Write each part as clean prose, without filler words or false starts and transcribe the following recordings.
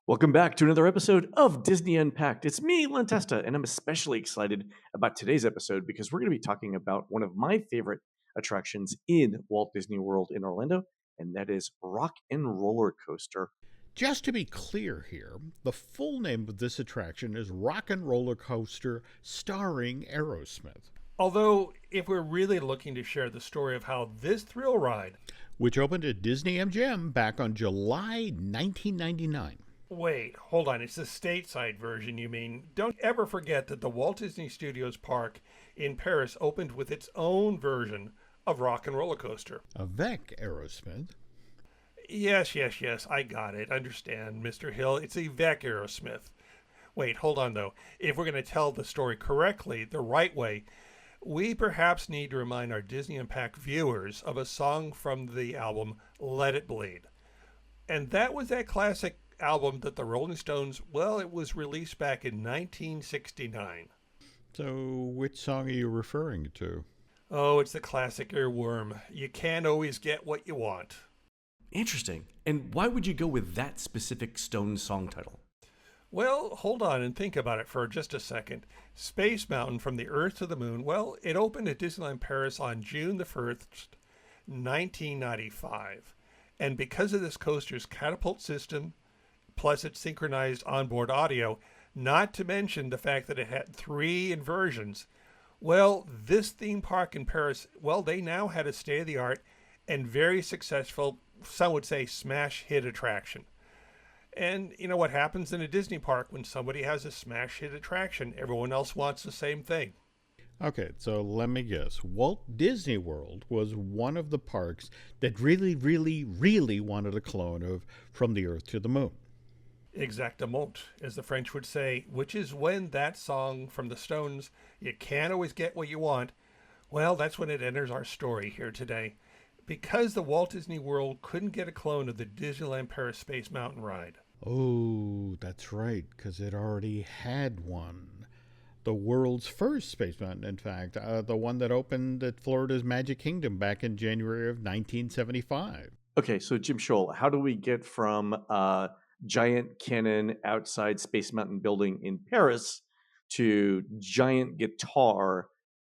Welcome back to another episode of Disney Unpacked. It's me, Len Testa, and I'm especially excited about today's episode because we're going to be talking about one of my favorite attractions in Walt Disney World in Orlando, and that is Rock and Roller Coaster. Just to be clear here, the full name of this attraction is Rock and Roller Coaster Starring Aerosmith, Although, if we're really looking to share the story of how this thrill ride, which opened at Disney MGM back on July 1999. wait, hold on, it's the stateside version, you mean? Don't ever forget that the Walt Disney Studios Park in Paris opened with its own version of Rock and Roller Coaster. Avec Aerosmith. Yes, I got it. Understand, Mr. Hill. It's Vekoma Aerosmith. Wait, hold on though. If we're going to tell the story correctly, the right way, we perhaps need to remind our Disney Unpacked viewers of a song from the album Let It Bleed. And that was that classic album that the Rolling Stones, well, it was released back in 1969. So, which song are you referring to? Oh, it's the classic earworm. You can't always get what you want. Interesting. And why would you go with that specific Stones song title? Well, hold on and think about it for just a second. Space Mountain from the Earth to the Moon, well, it opened at Disneyland Paris on June the 1st, 1995. And because of this coaster's catapult system, plus its synchronized onboard audio, not to mention the fact that it had 3 inversions, well, this theme park in Paris, well, they now had a state-of-the-art and very successful, some would say, smash hit attraction. And you know what happens in a Disney park when somebody has a smash hit attraction? Everyone else wants the same thing. Okay, so let me guess. Walt Disney World was one of the parks that really wanted a clone of From the Earth to the Moon. Exactement, as the French would say, which is when that song from the Stones, You Can't Always Get What You Want, well, that's when it enters our story here today. Because the Walt Disney World couldn't get a clone of the Disneyland Paris Space Mountain ride. Oh, that's right, because it already had one. The world's first Space Mountain, in fact, the one that opened at Florida's Magic Kingdom back in January of 1975. Okay, so Jim Shull, how do we get from giant cannon outside Space Mountain building in Paris to giant guitar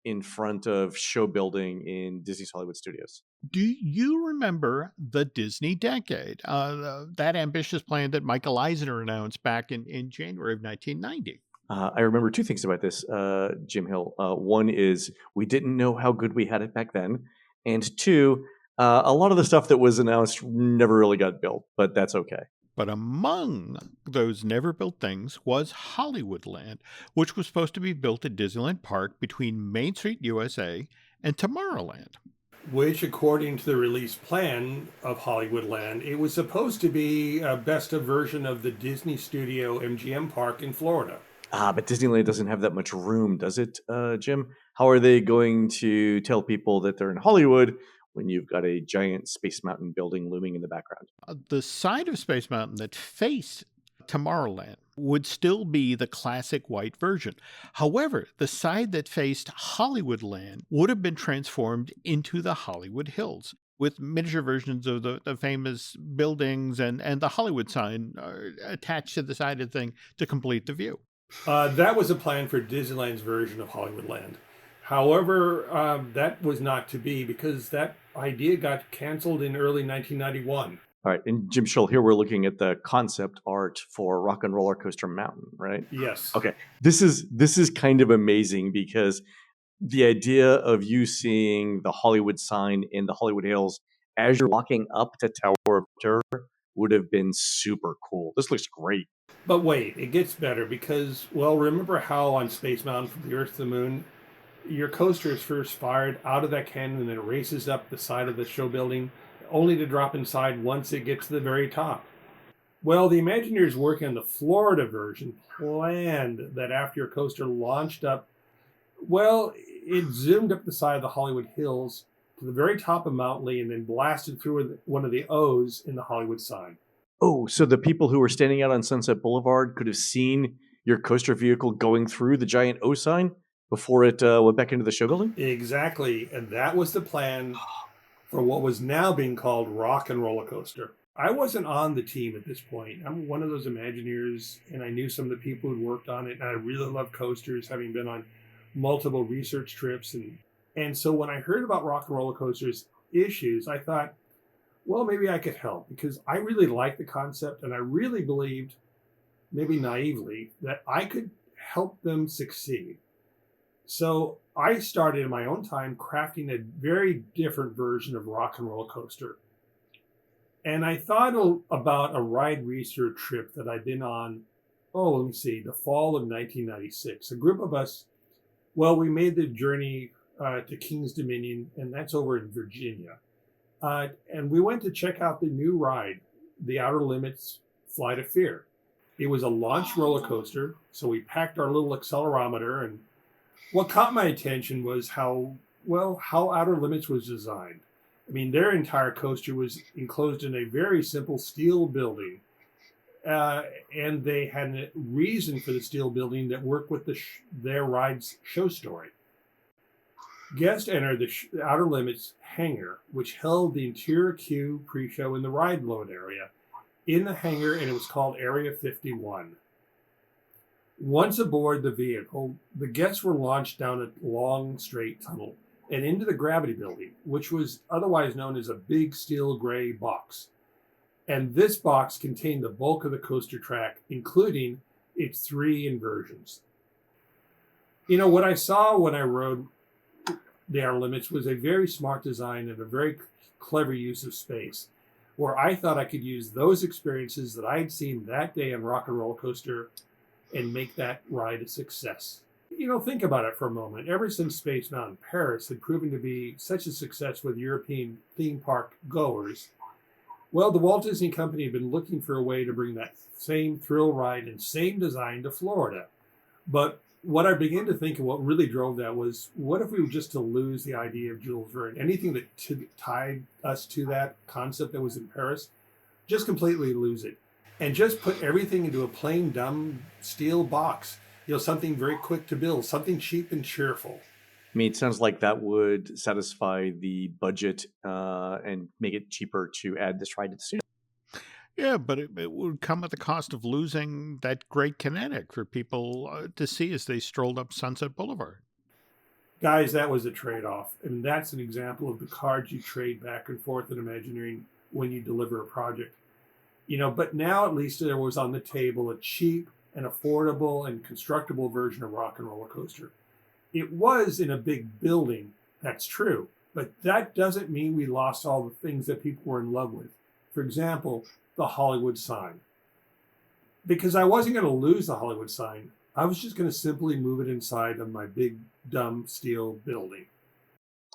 in front of show building in Disney's Hollywood Studios? Do you remember the Disney Decade? That ambitious plan that Michael Eisner announced back in January of 1990. I remember 2 things about this, Jim Hill. One is we didn't know how good we had it back then. And 2, a lot of the stuff that was announced never really got built, but that's okay. But among those never-built things was Hollywoodland, which was supposed to be built at Disneyland Park between Main Street, USA, and Tomorrowland. Which, according to the release plan of Hollywoodland, it was supposed to be a best-of version of the Disney Studio MGM Park in Florida. But Disneyland doesn't have that much room, does it, Jim? How are they going to tell people that they're in Hollywood when you've got a giant Space Mountain building looming in the background? The side of Space Mountain that faced Tomorrowland would still be the classic white version. However, the side that faced Hollywoodland would have been transformed into the Hollywood Hills, with miniature versions of the famous buildings and the Hollywood sign attached to the side of the thing to complete the view. That was a plan for Disneyland's version of Hollywoodland. However, that was not to be because that idea got canceled in early 1991. All right, and Jim Shull, here we're looking at the concept art for Rock and Roller Coaster Mountain, right? Yes. Okay, this is kind of amazing because the idea of you seeing the Hollywood sign in the Hollywood Hills as you're walking up to Tower of Terror would have been super cool. This looks great. But wait, it gets better because, well, remember how on Space Mountain from the Earth to the Moon, your coaster is first fired out of that cannon and then it races up the side of the show building, only to drop inside once it gets to the very top. Well, the Imagineers working on the Florida version planned that after your coaster launched up, well, it zoomed up the side of the Hollywood Hills to the very top of Mount Lee and then blasted through one of the O's in the Hollywood sign. Oh, so the people who were standing out on Sunset Boulevard could have seen your coaster vehicle going through the giant O sign before it went back into the show building? Exactly, and that was the plan for what was now being called Rock and Roller Coaster. I wasn't on the team at this point. I'm one of those Imagineers, and I knew some of the people who worked on it. And I really love coasters, having been on multiple research trips. And so when I heard about Rock and Roller Coaster's issues, I thought, well, maybe I could help because I really liked the concept, and I really believed, maybe naively, that I could help them succeed. So I started in my own time crafting a very different version of Rock and Roller Coaster. And I thought about a ride research trip that I'd been on, let me see, the fall of 1996. A group of us, well, we made the journey to King's Dominion, and that's over in Virginia. And we went to check out the new ride, the Outer Limits Flight of Fear. It was a launch roller coaster, so we packed our little accelerometer, and what caught my attention was how Outer Limits was designed. I mean, their entire coaster was enclosed in a very simple steel building, and they had a reason for the steel building that worked with their ride's show story. Guests entered the Outer Limits hangar, which held the interior queue, pre-show, and the ride load area in the hangar, and it was called Area 51. Once aboard the vehicle, the guests were launched down a long, straight tunnel and into the gravity building, which was otherwise known as a big steel gray box. And this box contained the bulk of the coaster track, including its 3 inversions. You know, what I saw when I rode the Outer Limits was a very smart design and a very clever use of space, where I thought I could use those experiences that I had seen that day on Rock and Roller Coaster and make that ride a success. You know, think about it for a moment. Ever since Space Mountain Paris had proven to be such a success with European theme park goers, well, the Walt Disney Company had been looking for a way to bring that same thrill ride and same design to Florida. But what I began to think and what really drove that was, what if we were just to lose the idea of Jules Verne? Anything that tied us to that concept that was in Paris, just completely lose it. And just put everything into a plain, dumb steel box. You know, something very quick to build, something cheap and cheerful. I mean, it sounds like that would satisfy the budget and make it cheaper to add this ride to the studio. Yeah, but it would come at the cost of losing that great kinetic for people to see as they strolled up Sunset Boulevard. Guys, that was a trade-off. And that's an example of the cards you trade back and forth in Imagineering when you deliver a project. You know, but now at least there was on the table a cheap and affordable and constructible version of Rock and Roller Coaster. It was in a big building, that's true, but that doesn't mean we lost all the things that people were in love with. For example, the Hollywood sign. Because I wasn't going to lose the Hollywood sign, I was just going to simply move it inside of my big, dumb steel building.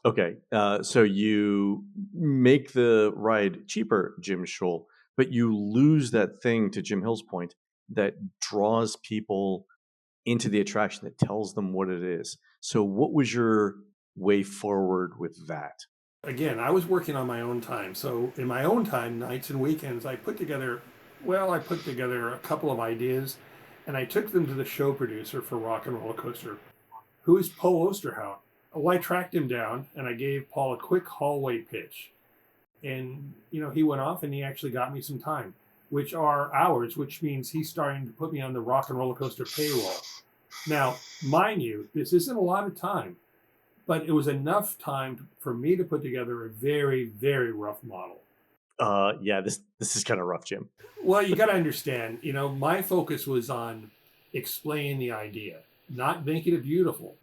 Okay, so you make the ride cheaper, Jim Shull, but you lose that thing, to Jim Hill's point, that draws people into the attraction, that tells them what it is. So what was your way forward with that? Again, I was working on my own time. So in my own time, nights and weekends, I put together a couple of ideas, and I took them to the show producer for Rock and Roller Coaster, who is Paul Osterhout. Well, I tracked him down, and I gave Paul a quick hallway pitch. And, you know, he went off and he actually got me some time, which are hours, which means he's starting to put me on the Rock and Roller Coaster payroll. Now, mind you, this isn't a lot of time, but it was enough time for me to put together a very, very rough model. Yeah, this is kind of rough, Jim. Well, you got to understand, you know, my focus was on explaining the idea, not making it beautiful.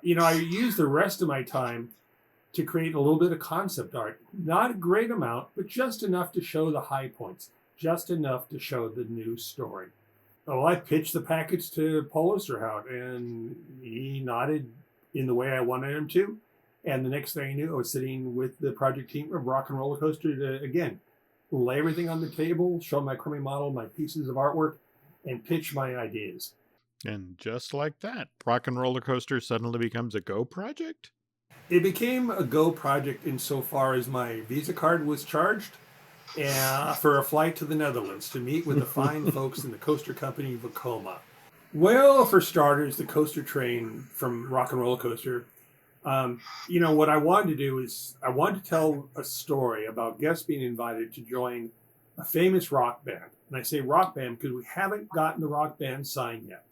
You know, I used the rest of my time to create a little bit of concept art. Not a great amount, but just enough to show the high points, just enough to show the new story. Well, I pitched the package to Paul Osterhout, and he nodded in the way I wanted him to. And the next thing I knew, I was sitting with the project team of Rock and Roller Coaster to, again, lay everything on the table, show my crummy model, my pieces of artwork, and pitch my ideas. And just like that, Rock and Roller Coaster suddenly becomes a Go project? It became a Go project insofar as my Visa card was charged for a flight to the Netherlands to meet with the fine folks in the coaster company Vekoma. Well, for starters, the coaster train from Rock and Roller Coaster, you know, what I wanted to do is I wanted to tell a story about guests being invited to join a famous rock band. And I say rock band because we haven't gotten the rock band sign yet.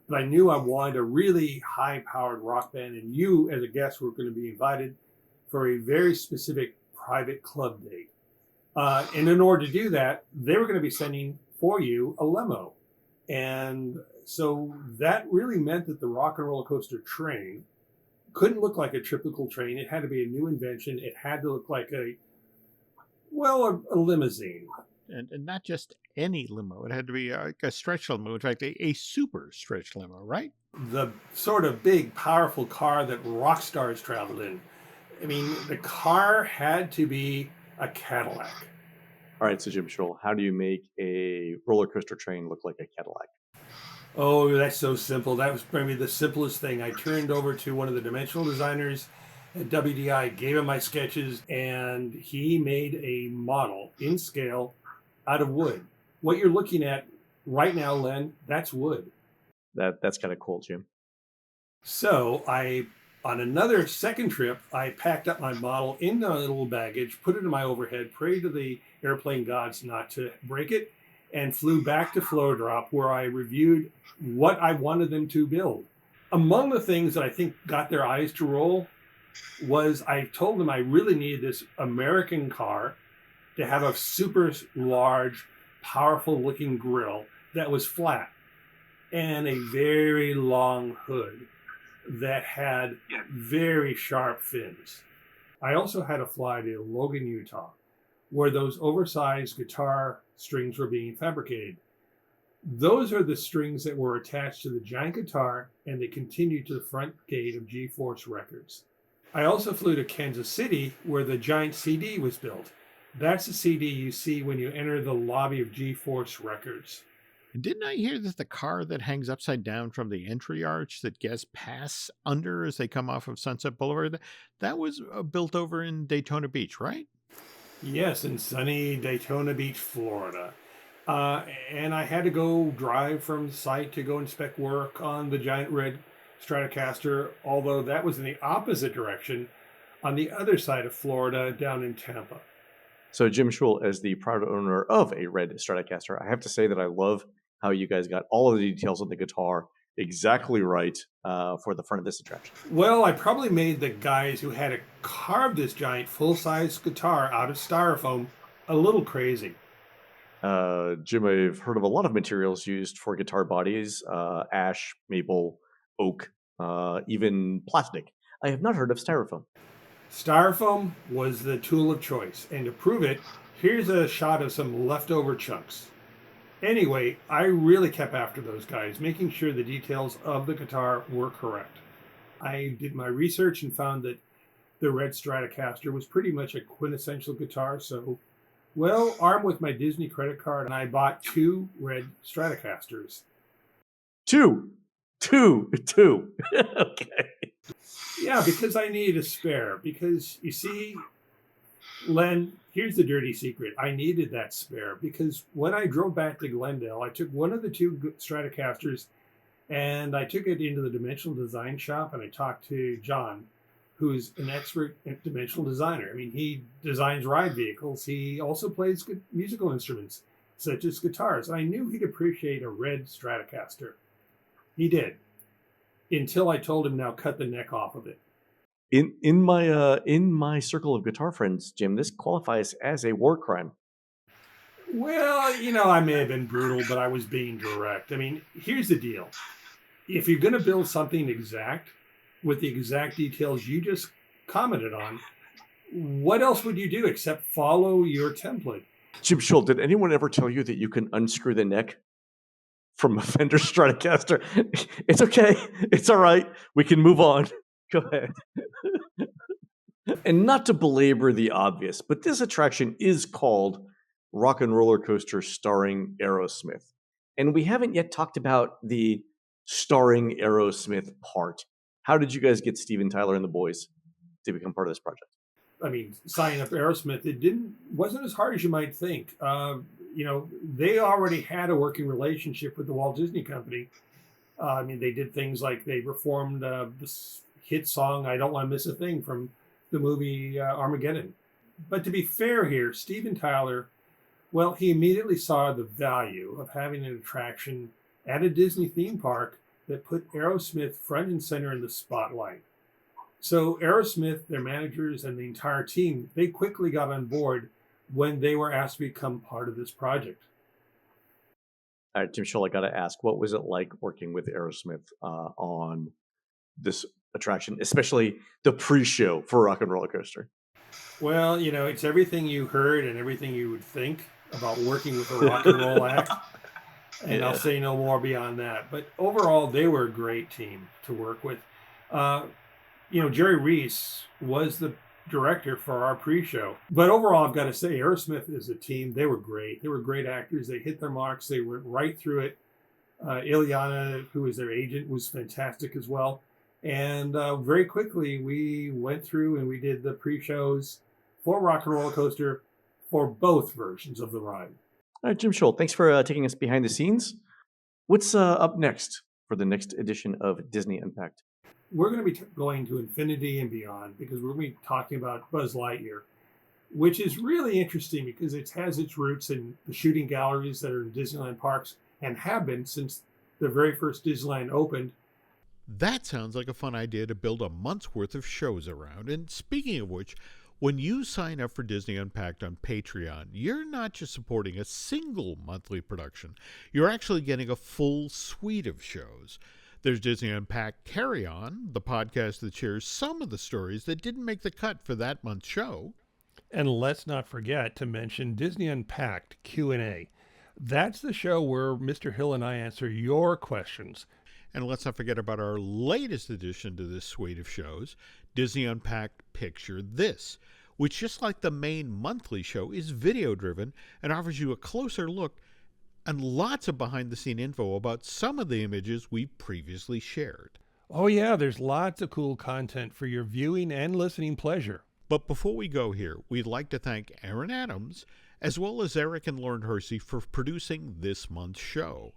But I knew I wanted a really high-powered rock band, and you, as a guest, were going to be invited for a very specific private club date. And in order to do that, they were going to be sending for you a limo. And so that really meant that the Rock and Roller Coaster train couldn't look like a typical train. It had to be a new invention. It had to look like a limousine. And not just any limo. It had to be like a stretch limo. In fact, a super stretch limo, right? The sort of big, powerful car that rock stars traveled in. I mean, the car had to be a Cadillac. All right, so Jim Shull, how do you make a roller coaster train look like a Cadillac? Oh, that's so simple. That was probably the simplest thing. I turned over to one of the dimensional designers at WDI, gave him my sketches, and he made a model in scale out of wood. What you're looking at right now, Len, that's wood. That's kind of cool, Jim. So on another second trip, I packed up my model in my little baggage, put it in my overhead, prayed to the airplane gods not to break it, and flew back to Flow Drop, where I reviewed what I wanted them to build. Among the things that I think got their eyes to roll was I told them I really needed this American car to have a super large, powerful looking grille that was flat and a very long hood that had very sharp fins. I also had to fly to Logan, Utah, where those oversized guitar strings were being fabricated. Those are the strings that were attached to the giant guitar, and they continued to the front gate of G-Force Records. I also flew to Kansas City, where the giant CD was built. That's the CD you see when you enter the lobby of G-Force Records. And didn't I hear that the car that hangs upside down from the entry arch that guests pass under as they come off of Sunset Boulevard, that was built over in Daytona Beach, right? Yes, in sunny Daytona Beach, Florida. And I had to go drive from site to go inspect work on the giant red Stratocaster, although that was in the opposite direction on the other side of Florida down in Tampa. So Jim Shull, as the proud owner of a red Stratocaster, I have to say that I love how you guys got all of the details on the guitar exactly right for the front of this attraction. Well, I probably made the guys who had to carve this giant full-size guitar out of styrofoam a little crazy. Jim, I've heard of a lot of materials used for guitar bodies, ash, maple, oak, even plastic. I have not heard of styrofoam. Styrofoam was the tool of choice, and to prove it, here's a shot of some leftover chunks. Anyway, I really kept after those guys, making sure the details of the guitar were correct. I did my research and found that the red Stratocaster was pretty much a quintessential guitar, so, well, armed with my Disney credit card, I bought 2 red Stratocasters. Two. Okay. Yeah, because I needed a spare. Because, you see, Len, here's the dirty secret. I needed that spare because when I drove back to Glendale, I took one of the 2 Stratocasters and I took it into the dimensional design shop and I talked to John, who's an expert dimensional designer. I mean, he designs ride vehicles. He also plays good musical instruments, such as guitars. I knew he'd appreciate a red Stratocaster. He did, until I told him now cut the neck off of it. In my circle of guitar friends, Jim, this qualifies as a war crime. Well, I may have been brutal, but I was being direct. I mean, here's the deal. If you're going to build something exact with the exact details you just commented on, what else would you do except follow your template? Jim Shull, did anyone ever tell you that you can unscrew the neck from a Fender Stratocaster? It's okay. It's all right. We can move on. Go ahead. And not to belabor the obvious, but this attraction is called Rock and Roller Coaster Starring Aerosmith. And we haven't yet talked about the starring Aerosmith part. How did you guys get Steven Tyler and the boys to become part of this project? I mean, signing up Aerosmith, wasn't as hard as you might think. They already had a working relationship with the Walt Disney Company. I mean, they did things like they performed this hit song, I Don't Want to Miss a Thing, from the movie Armageddon. But to be fair here, Steven Tyler Well, he immediately saw the value of having an attraction at a Disney theme park that put Aerosmith front and center in the spotlight. So Aerosmith, their managers, and the entire team, they quickly got on board when they were asked to become part of this project. All right, Jim Shull, I got to ask, what was it like working with Aerosmith on this attraction, especially the pre-show for Rock and Roller Coaster? Well, it's everything you heard and everything you would think about working with a rock and roll act. And I'll say no more beyond that. But overall, they were a great team to work with. Jerry Reese was the director for our pre-show. But overall, I've got to say, Aerosmith is a team. They were great. They were great actors. They hit their marks. They went right through it. Ilyana, who was their agent, was fantastic as well. And very quickly, we went through and we did the pre-shows for Rock and Roller Coaster for both versions of the ride. All right, Jim Shull, thanks for taking us behind the scenes. What's up next for the next edition of Disney Unpacked? We're going to be going to infinity and beyond because we're going to be talking about Buzz Lightyear, which is really interesting because it has its roots in the shooting galleries that are in Disneyland parks and have been since the very first Disneyland opened. That sounds like a fun idea to build a month's worth of shows around. And speaking of which, when you sign up for Disney Unpacked on Patreon, you're not just supporting a single monthly production. You're actually getting a full suite of shows. There's Disney Unpacked Carry On, the podcast that shares some of the stories that didn't make the cut for that month's show. And let's not forget to mention Disney Unpacked Q&A. That's the show where Mr. Hill and I answer your questions. And let's not forget about our latest addition to this suite of shows, Disney Unpacked Picture This, which, just like the main monthly show, is video-driven and offers you a closer look and lots of behind-the-scene info about some of the images we've previously shared. Oh yeah, there's lots of cool content for your viewing and listening pleasure. But before we go here, we'd like to thank Aaron Adams, as well as Eric and Lauren Hersey, for producing this month's show.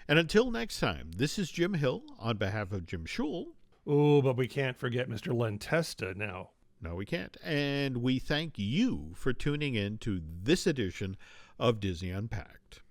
And until next time, this is Jim Hill on behalf of Jim Shull. Oh, but we can't forget Mr. Len Testa now. No, we can't. And we thank you for tuning in to this edition of Disney Unpacked.